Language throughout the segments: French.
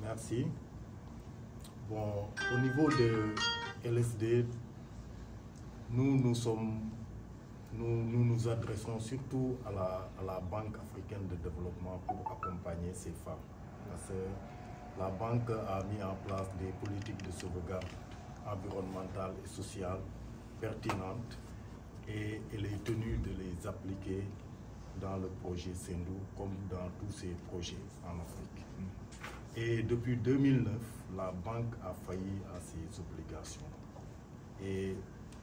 Merci. Bon, au niveau de LSD, nous nous adressons surtout à la Banque africaine de développement pour accompagner ces femmes. Parce que la banque a mis en place des politiques de sauvegarde environnementale et sociale pertinentes et elle est tenue de les appliquer dans le projet Sendou comme dans tous ses projets en Afrique. Et depuis 2009, la banque a failli à ses obligations. Et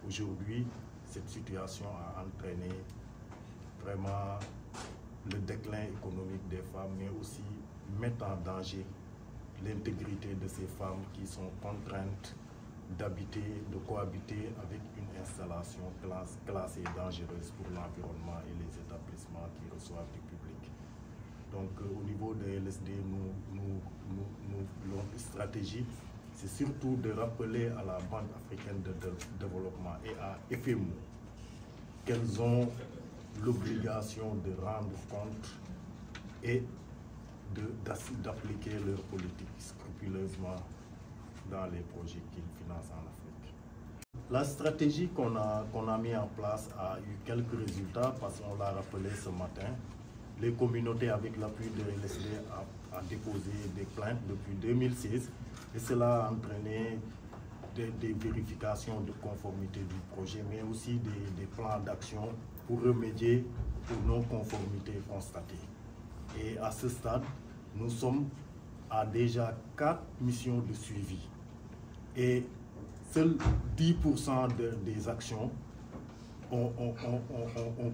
aujourd'hui, cette situation a entraîné vraiment le déclin économique des femmes, mais aussi mettre en danger l'intégrité de ces femmes qui sont contraintes d'habiter, de cohabiter avec une installation classée dangereuse pour l'environnement et les établissements qui reçoivent du public. Donc au niveau de LSD, notre stratégie, c'est surtout de rappeler à la Banque africaine de développement et à FMO qu'elles ont l'obligation de rendre compte et d'appliquer leur politique scrupuleusement dans les projets qu'ils financent en Afrique. La stratégie qu'on a mis en place a eu quelques résultats parce qu'on l'a rappelé ce matin. Les communautés, avec l'appui de LSD, a déposé des plaintes depuis 2016 et cela a entraîné des vérifications de conformité du projet, mais aussi des plans d'action pour remédier aux non-conformités constatées. Et à ce stade, nous sommes à déjà 4 missions de suivi. Et seuls 10% des actions ont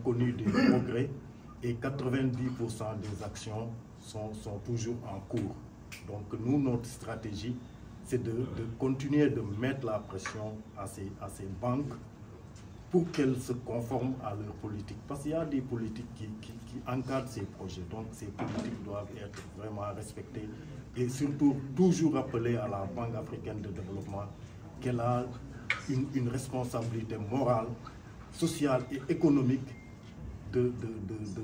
connu des progrès et 90% des actions sont toujours en cours. Donc nous, notre stratégie, c'est de continuer de mettre la pression à ces banques pour qu'elles se conforment à leur politique. Parce qu'il y a des politiques qui encadrent ces projets. Donc ces politiques doivent être vraiment respectées et surtout toujours rappeler à la Banque africaine de développement qu'elle a une responsabilité morale, sociale et économique de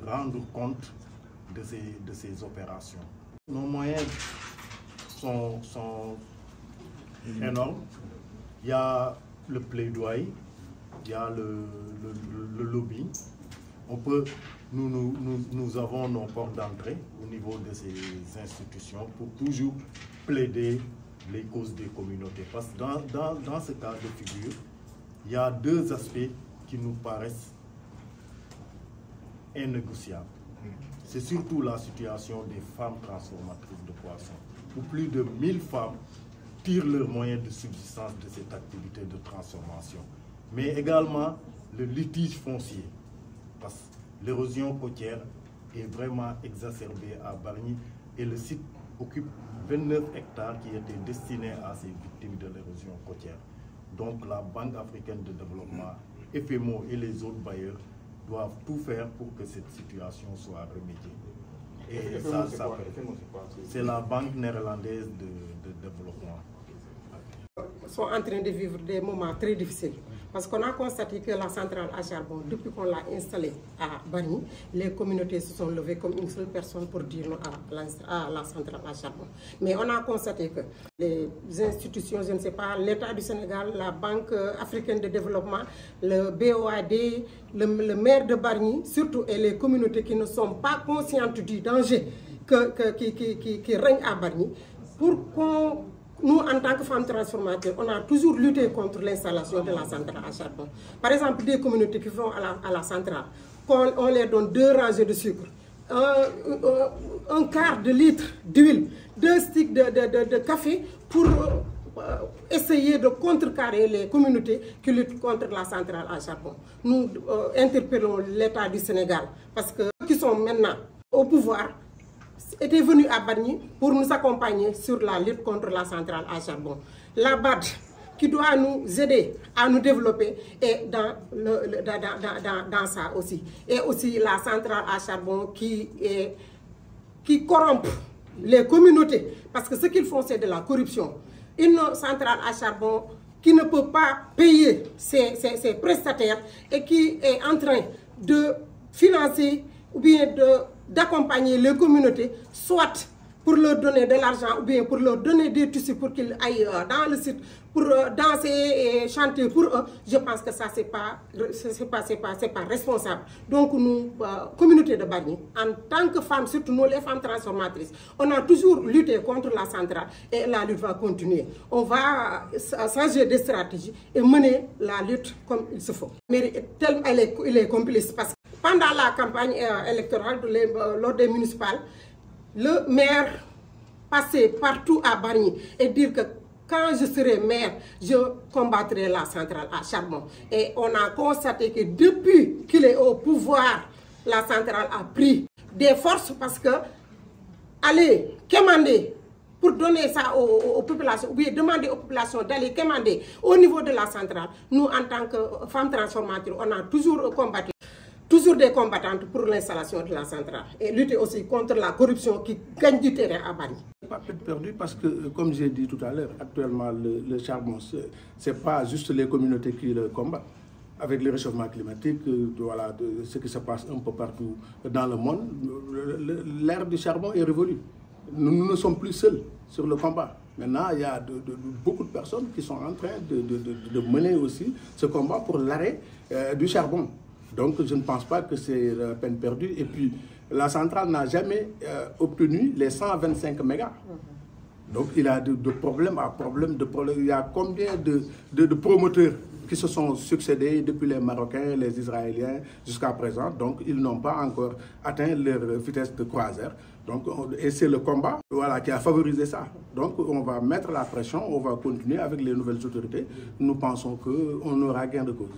rendre compte de ces opérations. Nos moyens sont énormes. Il y a le plaidoyer, il y a le lobby. Nous avons nos portes d'entrée au niveau de ces institutions pour toujours plaider les causes des communautés. Parce que dans ce cas de figure, il y a 2 aspects qui nous paraissent innégociables. C'est surtout la situation des femmes transformatrices de poissons, où plus de 1000 femmes tirent leurs moyens de subsistance de cette activité de transformation. Mais également le litige foncier, parce que l'érosion côtière est vraiment exacerbée à Bargny et le site occupe 29 hectares qui étaient destinés à ces victimes de l'érosion côtière. Donc la Banque africaine de développement, FMO et les autres bailleurs doivent tout faire pour que cette situation soit remédiée. Et ça c'est la Banque néerlandaise de développement. Sont en train de vivre des moments très difficiles. Parce qu'on a constaté que la centrale à charbon, depuis qu'on l'a installée à Bargny, les communautés se sont levées comme une seule personne pour dire non à la centrale à charbon. Mais on a constaté que les institutions, je ne sais pas, l'État du Sénégal, la Banque africaine de développement, le BOAD, le maire de Bargny, surtout, et les communautés qui ne sont pas conscientes du danger qui règne à Bargny, pour qu'on... Nous, en tant que femmes transformateurs, on a toujours lutté contre l'installation de la centrale à charbon. Par exemple, des communautés qui vont à la centrale, on leur donne 2 rangées de sucre, un quart de litre d'huile, 2 sticks de café pour essayer de contrecarrer les communautés qui luttent contre la centrale à charbon. Nous interpellons l'État du Sénégal parce que ceux qui sont maintenant au pouvoir était venu à Bargny pour nous accompagner sur la lutte contre la centrale à charbon. La BAD, qui doit nous aider à nous développer, est dans ça aussi. Et aussi la centrale à charbon qui corrompt les communautés, parce que ce qu'ils font, c'est de la corruption. Une centrale à charbon qui ne peut pas payer ses prestataires et qui est en train de financer ou bien d'accompagner les communautés, soit pour pour leur donner de l'argent ou bien pour leur donner des tissus pour qu'ils aillent dans le site pour danser et chanter pour eux, je pense que ça c'est pas responsable. Donc nous, communauté de Bargny, en tant que femmes, surtout nous les femmes transformatrices, on a toujours lutté contre la centrale et la lutte va continuer. On va changer de stratégie et mener la lutte comme il se faut. Mais tellement il est complice parce que pendant la campagne électorale lors des municipales, le maire passait partout à Bargny et dire que quand je serai maire, je combattrai la centrale à charbon. Et on a constaté que depuis qu'il est au pouvoir, la centrale a pris des forces parce que aller quémander pour donner ça aux populations, ou bien demander aux populations d'aller quémander au niveau de la centrale, nous en tant que femmes transformatrices, on a toujours combattu. Toujours des combattantes pour l'installation de la centrale et lutter aussi contre la corruption qui gagne du terrain à Bargny. Pas perdu parce que, comme j'ai dit tout à l'heure, actuellement le charbon, ce n'est pas juste les communautés qui le combattent. Avec le réchauffement climatique, voilà, ce qui se passe un peu partout dans le monde, l'ère du charbon est révolue. Nous ne sommes plus seuls sur le combat. Maintenant, il y a beaucoup de personnes qui sont en train de mener aussi ce combat pour l'arrêt du charbon. Donc, je ne pense pas que c'est la peine perdue. Et puis, la centrale n'a jamais obtenu les 125 mégas. Donc, il y a de problème à problème. Il y a combien de promoteurs qui se sont succédés depuis les Marocains, les Israéliens jusqu'à présent. Donc, ils n'ont pas encore atteint leur vitesse de croisière. Donc, et c'est le combat qui a favorisé ça. Donc, on va mettre la pression, on va continuer avec les nouvelles autorités. Nous pensons qu'on aura gain de cause.